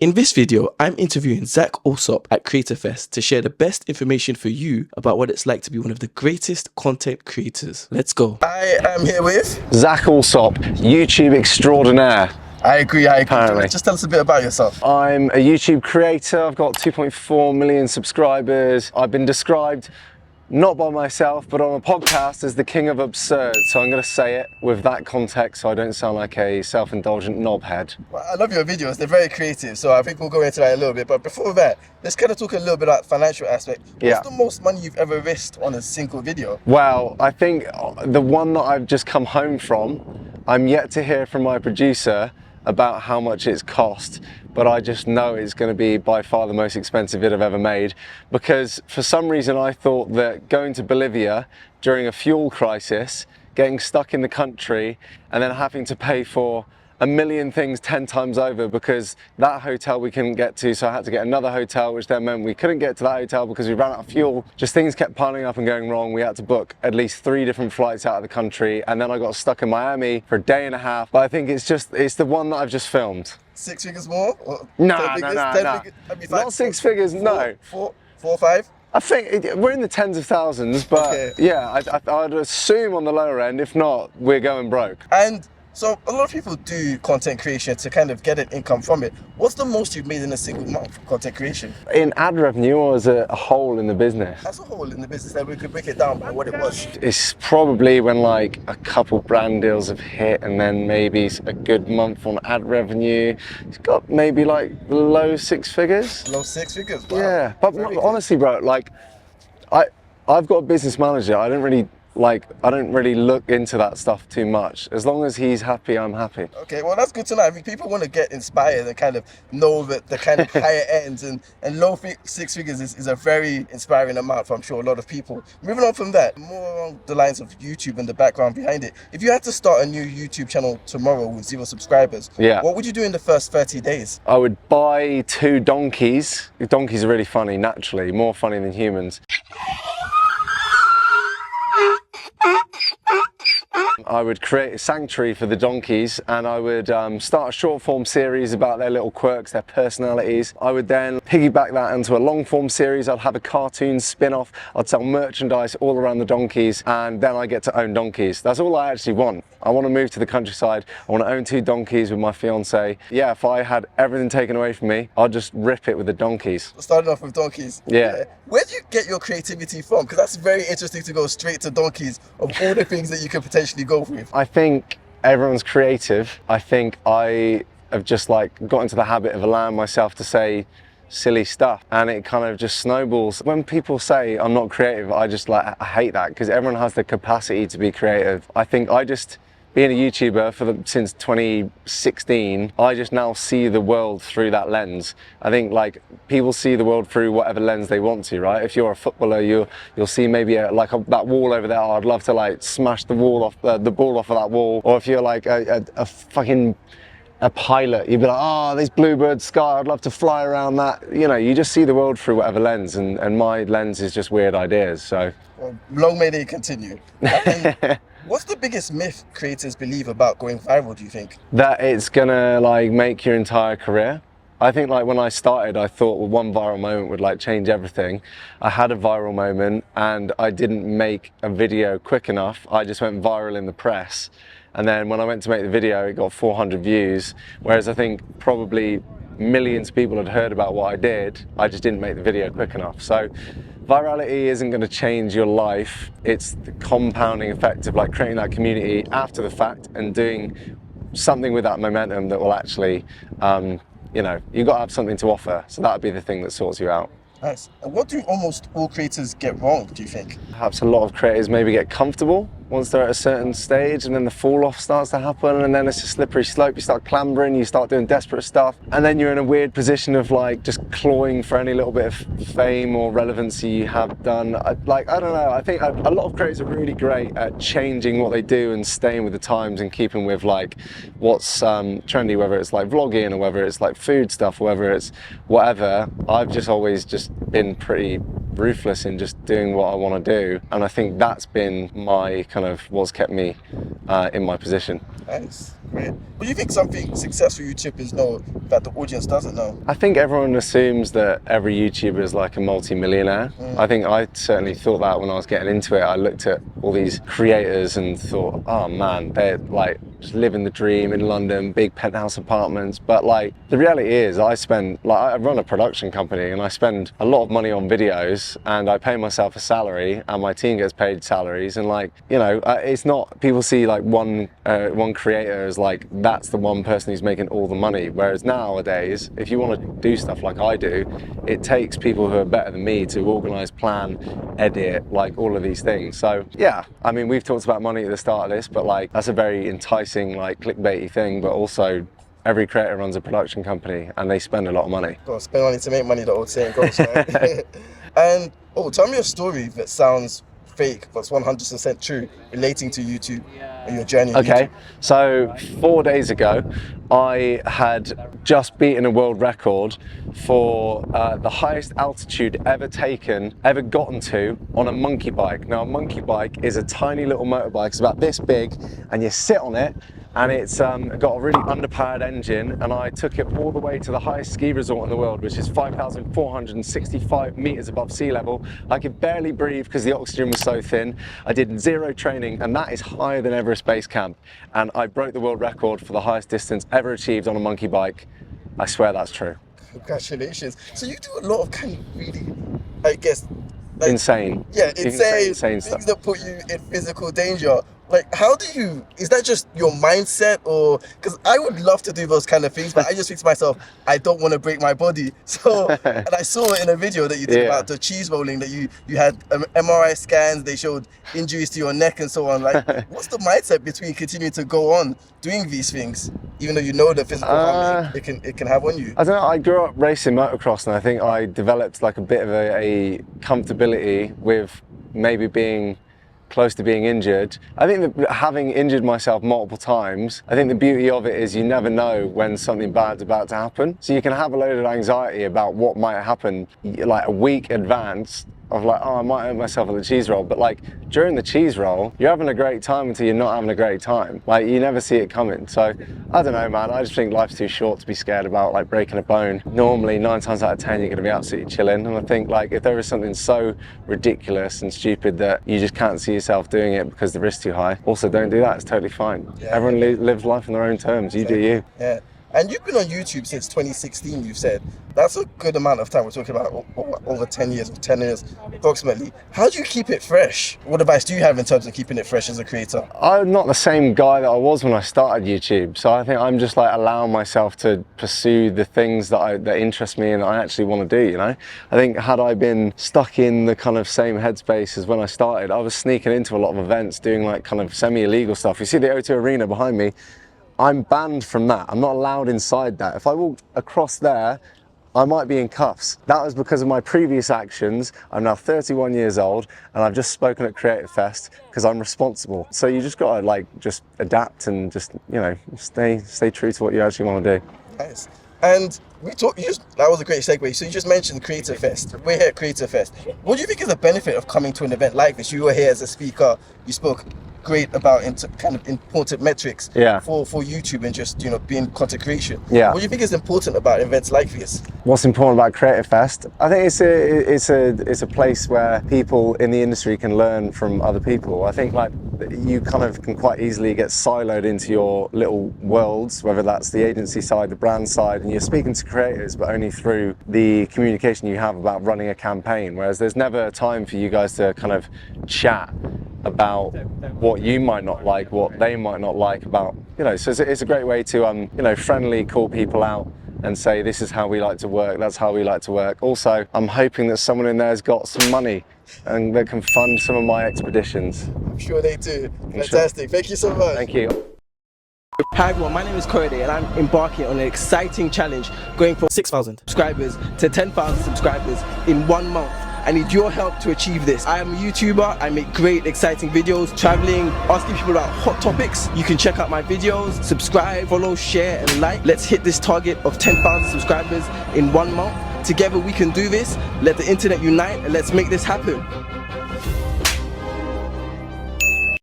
In this video, I'm interviewing Zac Alsop at Creator Fest to share the best information for you about what it's like to be one of the greatest content creators. Let's go. I am here with Zac Alsop, YouTube extraordinaire. I agree. Apparently. Just tell us a bit about yourself. I'm a YouTube creator. I've got 2.4 million subscribers. I've been described, not by myself, but on a podcast as the king of absurd. So I'm going to say it with that context so I don't sound like a self-indulgent knobhead. Well, I love your videos. They're very creative. So I think we'll go into that a little bit. But before that, let's kind of talk a little bit about the financial aspect. What's the most money you've ever risked on a single video? Well, I think the one that I've just come home from, I'm yet to hear from my producer about how much it's cost, but I just know it's going to be by far the most expensive vid I've ever made, because for some reason I thought that going to Bolivia during a fuel crisis, getting stuck in the country and then having to pay for a million things 10 times over because that hotel we couldn't get to, so I had to get another hotel, which then meant we couldn't get to that hotel because we ran out of fuel. Just things kept piling up and going wrong. We had to book at least 3 different flights out of the country, and then I got stuck in Miami for a day and a half. But I think it's the one that I've just filmed. 6 figures more? No. Not 6 figures, no. 4 or 5? I think we're in the tens of thousands, but okay. Yeah, I'd assume on the lower end. If not, we're going broke. And so a lot of people do content creation to kind of get an income from it. What's the most you've made in a single month for content creation? In ad revenue, or as a whole in the business? As a whole in the business, that we could break it down by what it was. It's probably when like a couple brand deals have hit, and then maybe a good month on ad revenue. It's got maybe like low 6 figures. Low 6 figures? Wow. Yeah, but honestly, bro, like I've got a business manager. I don't really look into that stuff too much. As long as he's happy, I'm happy. Okay, well that's good to know. I mean, people want to get inspired and kind of know that the kind of higher ends and low 6 figures is a very inspiring amount for, I'm sure, a lot of people. Moving on from that, more along the lines of YouTube and the background behind it. If you had to start a new YouTube channel tomorrow with 0 subscribers, what would you do in the first 30 days? I would buy 2 donkeys. Donkeys are really funny, naturally, more funny than humans. I would create a sanctuary for the donkeys, and I would start a short form series about their little quirks, their personalities. I would then piggyback that into a long form series. I'd have a cartoon spin-off. I'd sell merchandise all around the donkeys, and then I get to own donkeys. That's all I actually want. I want to move to the countryside. I want to own 2 donkeys with my fiance. Yeah, if I had everything taken away from me, I'd just rip it with the donkeys. Starting off with donkeys. Yeah. Where do you get your creativity from? Because that's very interesting to go straight to donkeys of all the things that you could potentially go with. I think everyone's creative. I think I have just like got into the habit of allowing myself to say silly stuff, and it kind of just snowballs. When people say I'm not creative, I hate that, because everyone has the capacity to be creative. I think being a YouTuber since 2016, I just now see the world through that lens. I think like people see the world through whatever lens they want to, right? If you're a footballer, you'll see maybe that wall over there. I'd love to like smash the ball off of that wall. Or if you're like a pilot, you'd be like, oh, this bluebird sky, I'd love to fly around that. You know, you just see the world through whatever lens, and my lens is just weird ideas. So well, long may they continue. What's the biggest myth creators believe about going viral, do you think? That it's gonna like make your entire career. I think like when I started, I thought one viral moment would like change everything. I had a viral moment and I didn't make a video quick enough. I just went viral in the press. And then when I went to make the video, it got 400 views. Whereas I think probably millions of people had heard about what I did. I just didn't make the video quick enough. So virality isn't going to change your life. It's the compounding effect of like creating that community after the fact and doing something with that momentum that will actually, you know, you've got to have something to offer. So that would be the thing that sorts you out. Nice. And what do almost all creators get wrong, do you think? Perhaps a lot of creators maybe get comfortable once they're at a certain stage, and then the fall off starts to happen, and then it's a slippery slope. You start clambering, you start doing desperate stuff, and then you're in a weird position of like just clawing for any little bit of fame or relevancy you have done. I don't know, I think a lot of creators are really great at changing what they do and staying with the times and keeping with like what's trendy, whether it's like vlogging or whether it's like food stuff, or whether it's whatever. I've just always just been pretty ruthless in just doing what I want to do, and I think that's been my kind of what's kept me in my position. Nice. Great. But do you think something successful YouTubers know that the audience doesn't know? I think everyone assumes that every YouTuber is like a multi-millionaire. I think I certainly thought that when I was getting into it. I looked at all these creators and thought, oh man, they're like just living the dream in London, big penthouse apartments. But like the reality is I run a production company and I spend a lot of money on videos and I pay myself a salary and my team gets paid salaries. And like, you know, it's not, people see like one creator as like, that's the one person who's making all the money. Whereas nowadays, if you want to do stuff like I do, it takes people who are better than me to organize, plan, edit, like all of these things. So yeah, I mean, we've talked about money at the start of this, but like that's a very enticing, like clickbaity thing, but also every creator runs a production company and they spend a lot of money. Gotta spend money to make money, the old saying goes, right? And tell me a story that sounds fake but it's 100% true relating to YouTube and your journey. Okay, so 4 days ago, I had just beaten a world record for the highest altitude ever gotten to on a monkey bike. Now, a monkey bike is a tiny little motorbike. It's about this big, and you sit on it, and it's got a really underpowered engine, and I took it all the way to the highest ski resort in the world, which is 5,465 meters above sea level. I could barely breathe because the oxygen was so thin. I did 0 training, and that is higher than Everest Base Camp. And I broke the world record for the highest distance ever achieved on a monkey bike. I swear that's true. Congratulations. So you do a lot of kind of really, I guess, like, insane. Yeah, insane things stuff that put you in physical danger. Like, how do you, is that just your mindset, or, because I would love to do those kind of things, but I just think to myself, I don't want to break my body. So, and I saw it in a video that you did about the cheese rolling, that you had MRI scans, they showed injuries to your neck and so on. Like, what's the mindset between continuing to go on doing these things, even though you know the physical harm it can have on you? I don't know, I grew up racing motocross, and I think I developed like a bit of a comfortability with maybe being close to being injured. I think that having injured myself multiple times, I think the beauty of it is you never know when something bad's about to happen. So you can have a load of anxiety about what might happen like a week advance of like, oh, I might hurt myself at the cheese roll. But like during the cheese roll, you're having a great time until you're not having a great time. Like you never see it coming. So I don't know, man. I just think life's too short to be scared about like breaking a bone. Normally 9 times out of 10, you're gonna be absolutely chilling. And I think like if there is something so ridiculous and stupid that you just can't see yourself doing it because the risk's too high, also don't do that. It's totally fine. Yeah. Everyone lives life on their own terms. You do you. Yeah. And you've been on YouTube since 2016, you've said. That's a good amount of time. We're talking about over 10 years, approximately. How do you keep it fresh? What advice do you have in terms of keeping it fresh as a creator? I'm not the same guy that I was when I started YouTube. So I think I'm just like allowing myself to pursue the things that interest me and I actually want to do, you know? I think had I been stuck in the kind of same headspace as when I started, I was sneaking into a lot of events doing like kind of semi-illegal stuff. You see the O2 Arena behind me? I'm banned from that. I'm not allowed inside that. If I walked across there, I might be in cuffs. That was because of my previous actions. I'm now 31 years old and I've just spoken at Creative Fest because I'm responsible. So you just gotta like, just adapt and just, you know, stay true to what you actually want to do. Nice. And that was a great segue. So you just mentioned Creative Fest. We're here at Creative Fest. What do you think is the benefit of coming to an event like this? You were here as a speaker, you spoke great about kind of important metrics for YouTube and just, you know, being content creation. Yeah. What do you think is important about events like this? What's important about Creative Fest? I think it's a place where people in the industry can learn from other people. I think like you kind of can quite easily get siloed into your little worlds, whether that's the agency side, the brand side, and you're speaking to creators, but only through the communication you have about running a campaign. Whereas there's never a time for you guys to kind of chat about what you might not like, what they might not like about, you know, so it's a great way to, you know, friendly call people out and say, this is how we like to work, that's how we like to work. Also, I'm hoping that someone in there's got some money and that can fund some of my expeditions. I'm sure they do. Fantastic. Thank you so much. Thank you. Hi everyone, my name is Korede and I'm embarking on an exciting challenge going from 6,000 subscribers to 10,000 subscribers in 1 month. I need your help to achieve this. I am a YouTuber, I make great exciting videos, traveling, asking people about hot topics. You can check out my videos, subscribe, follow, share and like. Let's hit this target of 10,000 subscribers in 1 month. Together we can do this. Let the internet unite and let's make this happen.